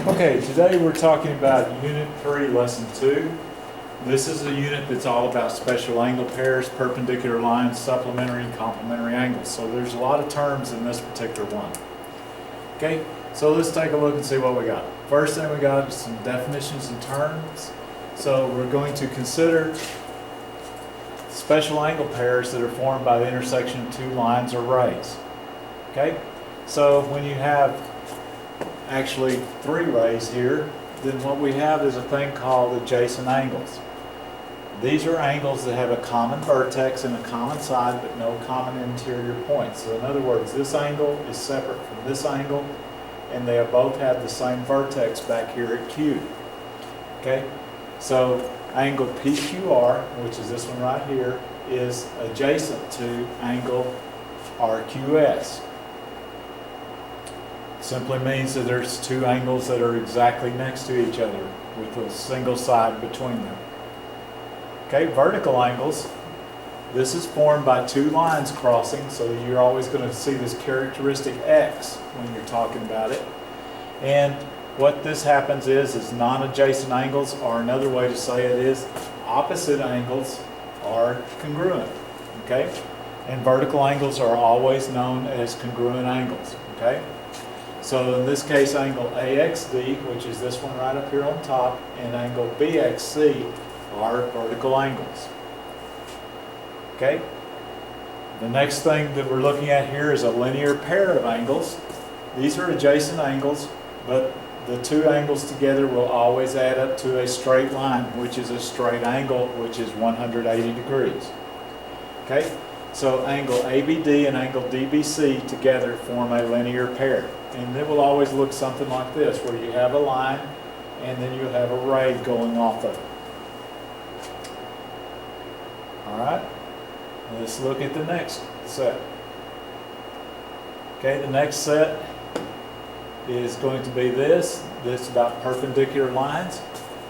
Okay, today we're talking about Unit 3, Lesson 2. This is a unit that's all about special angle pairs, perpendicular lines, supplementary and complementary angles. So there's a lot of terms in this particular one. Okay, so let's take a look and see what we got. First thing we got is some definitions and terms. So we're going to consider special angle pairs that are formed by the intersection of two lines or rays. Okay, so when you have actually three rays here, then what we have is a thing called adjacent angles. These are angles that have a common vertex and a common side but no common interior point. So in other words, this angle is separate from this angle and they both have the same vertex back here at Q. Okay, so angle PQR, which is this one right here, is adjacent to angle RQS. Simply means that there's two angles that are exactly next to each other with a single side between them. Okay, vertical angles. This is formed by two lines crossing, so you're always going to see this characteristic X when you're talking about it. And what this happens is non-adjacent angles, or another way to say it is opposite angles are congruent. Okay, and vertical angles are always known as congruent angles. Okay. So in this case, angle AXD, which is this one right up here on top, and angle BXC are vertical angles. Okay? The next thing that we're looking at here is a linear pair of angles. These are adjacent angles, but the two angles together will always add up to a straight line, which is a straight angle, which is 180 degrees. Okay? So angle ABD and angle DBC together form a linear pair. And it will always look something like this, where you have a line and then you have a ray going off of it. Alright, let's look at the next set. Okay, the next set is going to be this. This is about perpendicular lines.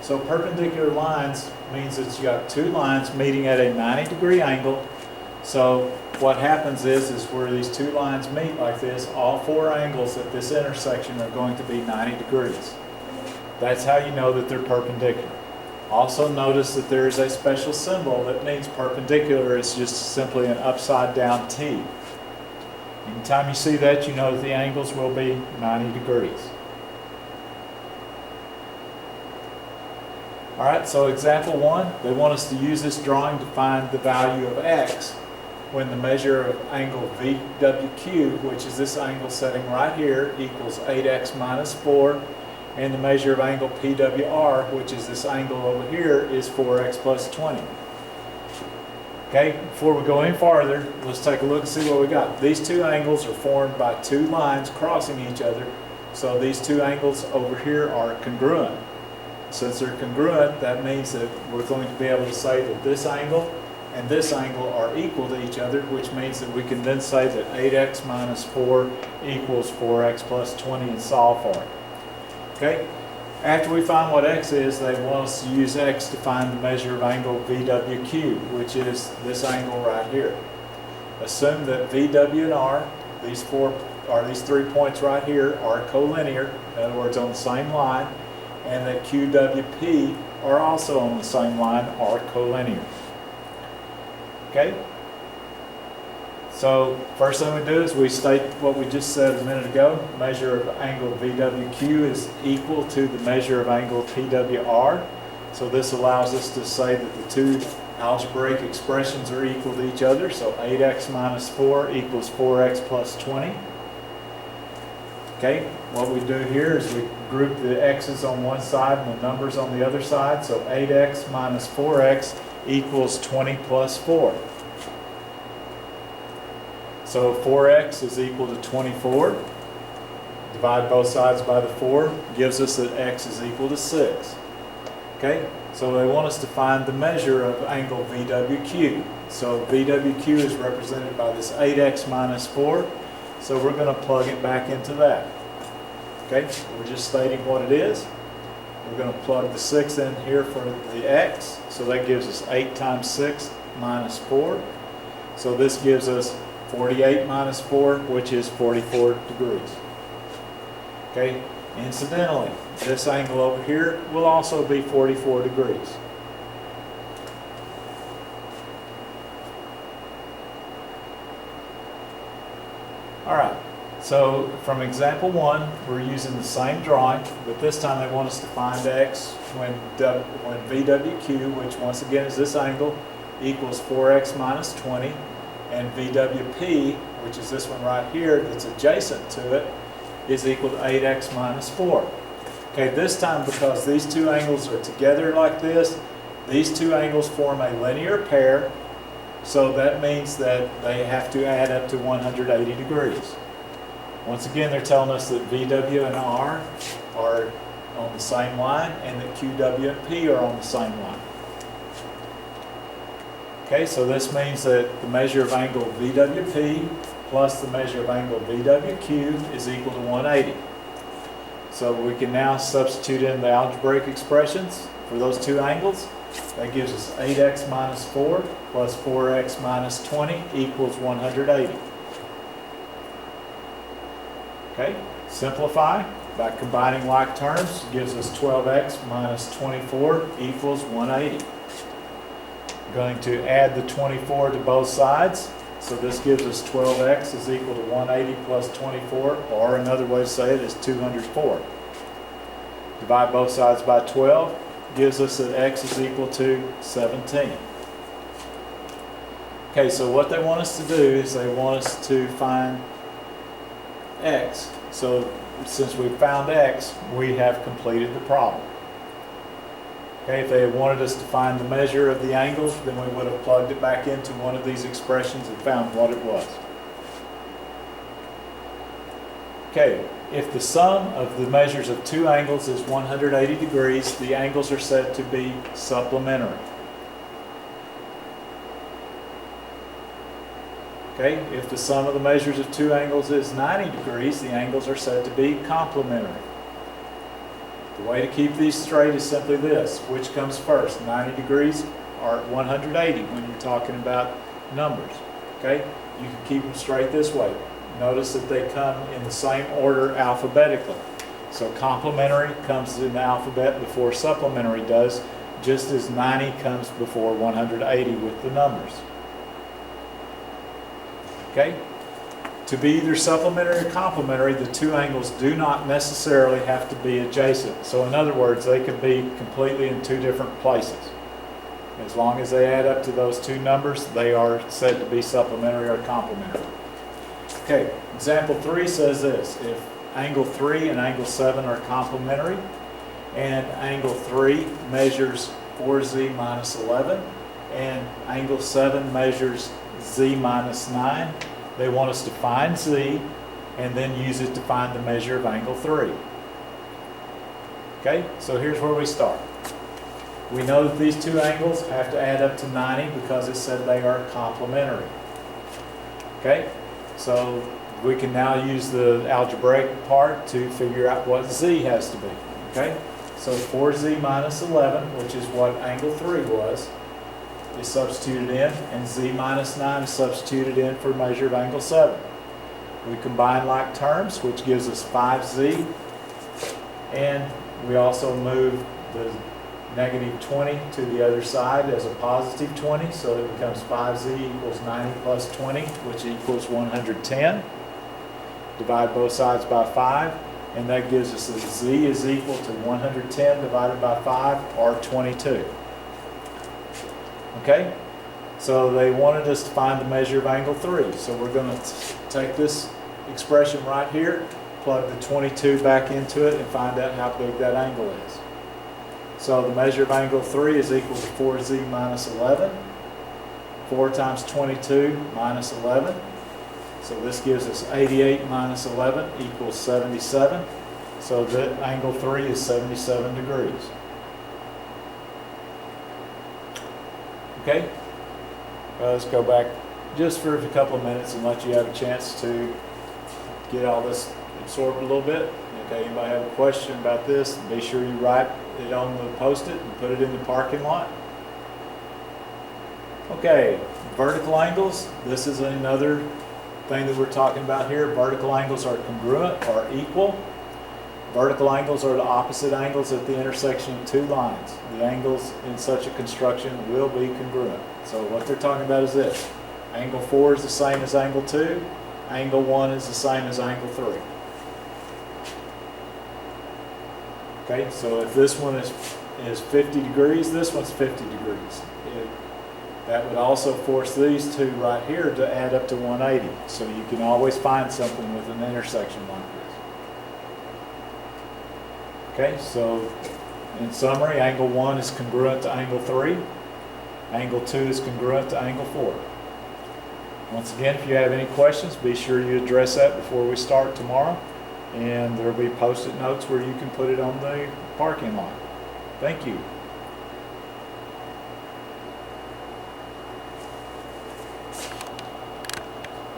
So perpendicular lines means that you got two lines meeting at a 90-degree angle. So what happens is where these two lines meet like this, all four angles at this intersection are going to be 90 degrees. That's how you know that they're perpendicular. Also notice that there is a special symbol that means perpendicular is just simply an upside down T. Anytime you see that, you know that the angles will be 90 degrees. Alright, so example 1, they want us to use this drawing to find the value of X when the measure of angle VWQ, which is this angle setting right here, equals 8x minus 4, and the measure of angle PWR, which is this angle over here, is 4x plus 20. Okay, before we go any farther, let's take a look and see what we got. These two angles are formed by two lines crossing each other, so these two angles over here are congruent. Since they're congruent, that means that we're going to be able to say that this angle and this angle are equal to each other, which means that we can then say that 8x minus 4 equals 4x plus 20 and solve for it. Okay? After we find what x is, they want us to use x to find the measure of angle VWQ, which is this angle right here. Assume that VW and R, these three points right here, are collinear, in other words on the same line, and that QWP are also on the same line, are collinear. Okay? So first thing we do is we state what we just said a minute ago. Measure of angle VWQ is equal to the measure of angle PWR. So this allows us to say that the two algebraic expressions are equal to each other. So 8x minus 4 equals 4x plus 20. Okay, what we do here is we group the x's on one side and the numbers on the other side. So 8x minus 4x equals 20 plus 4. So 4x is equal to 24. Divide both sides by the 4, gives us that x is equal to 6. Okay, so they want us to find the measure of angle VWQ. So VWQ is represented by this 8x minus 4. So we're going to plug it back into that. Okay, we're just stating what it is. We're going to plug the 6 in here for the x. So that gives us 8 times 6 minus 4. So this gives us 48 minus 4, which is 44 degrees. Okay, Incidentally, this angle over here will also be 44 degrees. All right, so from example 1, we're using the same drawing, but this time they want us to find x when VWQ, which once again is this angle, equals 4x minus 20, and VWP, which is this one right here that's adjacent to it, is equal to 8x minus 4. Okay, this time because these two angles are together like this, these two angles form a linear pair, so that means that they have to add up to 180 degrees. Once again, they're telling us that VW and R are on the same line and that QW and P are on the same line. Okay, so this means that the measure of angle VWP plus the measure of angle VWQ is equal to 180. So we can now substitute in the algebraic expressions for those two angles. That gives us 8x minus 4 plus 4x minus 20 equals 180. Okay, simplify by combining like terms gives us 12x minus 24 equals 180. Going to add the 24 to both sides, so this gives us 12x is equal to 180 plus 24, or another way to say it is 204. Divide both sides by 12, gives us that x is equal to 17. Okay, so what they want us to do is they want us to find x. So since we've found x, we have completed the problem. Okay, if they had wanted us to find the measure of the angle, then we would have plugged it back into one of these expressions and found what it was. Okay, if the sum of the measures of two angles is 180 degrees, the angles are said to be supplementary. Okay, if the sum of the measures of two angles is 90 degrees, the angles are said to be complementary. The way to keep these straight is simply this: which comes first, 90 degrees or 180 when you're talking about numbers? Okay, you can keep them straight this way. Notice that they come in the same order alphabetically. So complementary comes in the alphabet before supplementary does, just as 90 comes before 180 with the numbers. Okay? To be either supplementary or complementary, the two angles do not necessarily have to be adjacent. So in other words, they could be completely in two different places. As long as they add up to those two numbers, they are said to be supplementary or complementary. Okay, example 3 says this: if angle 3 and angle 7 are complementary, and angle 3 measures 4z minus 11, and angle 7 measures z minus 9, they want us to find z and then use it to find the measure of angle 3. Okay, so here's where we start. We know that these two angles have to add up to 90 because it said they are complementary. Okay, so we can now use the algebraic part to figure out what z has to be. Okay, so 4z minus 11, which is what angle 3 was, is substituted in, and z minus 9 is substituted in for measure of angle 7. We combine like terms, which gives us 5z, and we also move the negative 20 to the other side as a positive 20, so it becomes 5z equals 90 plus 20, which equals 110. Divide both sides by 5, and that gives us that z is equal to 110 divided by 5, or 22. Okay, so they wanted us to find the measure of angle 3. So we're going to take this expression right here, plug the 22 back into it, and find out how big that angle is. So the measure of angle 3 is equal to 4z minus 11. 4 times 22 minus 11. So this gives us 88 minus 11 equals 77. So that angle 3 is 77 degrees. Okay, let's go back just for a couple of minutes and let you have a chance to get all this absorbed a little bit. Okay, anybody have a question about this? Be sure you write it on the post-it and put it in the parking lot. Okay, vertical angles. This is another thing that we're talking about here. Vertical angles are congruent or equal. Vertical angles are the opposite angles at the intersection of two lines. The angles in such a construction will be congruent. So what they're talking about is this. Angle 4 is the same as angle 2. Angle 1 is the same as angle 3. Okay, so if this one is 50 degrees, this one's 50 degrees. That would also force these two right here to add up to 180. So you can always find something with an intersection like this. Okay, so in summary, angle 1 is congruent to angle 3. Angle 2 is congruent to angle 4. Once again, if you have any questions, be sure you address that before we start tomorrow. And there will be post-it notes where you can put it on the parking lot. Thank you.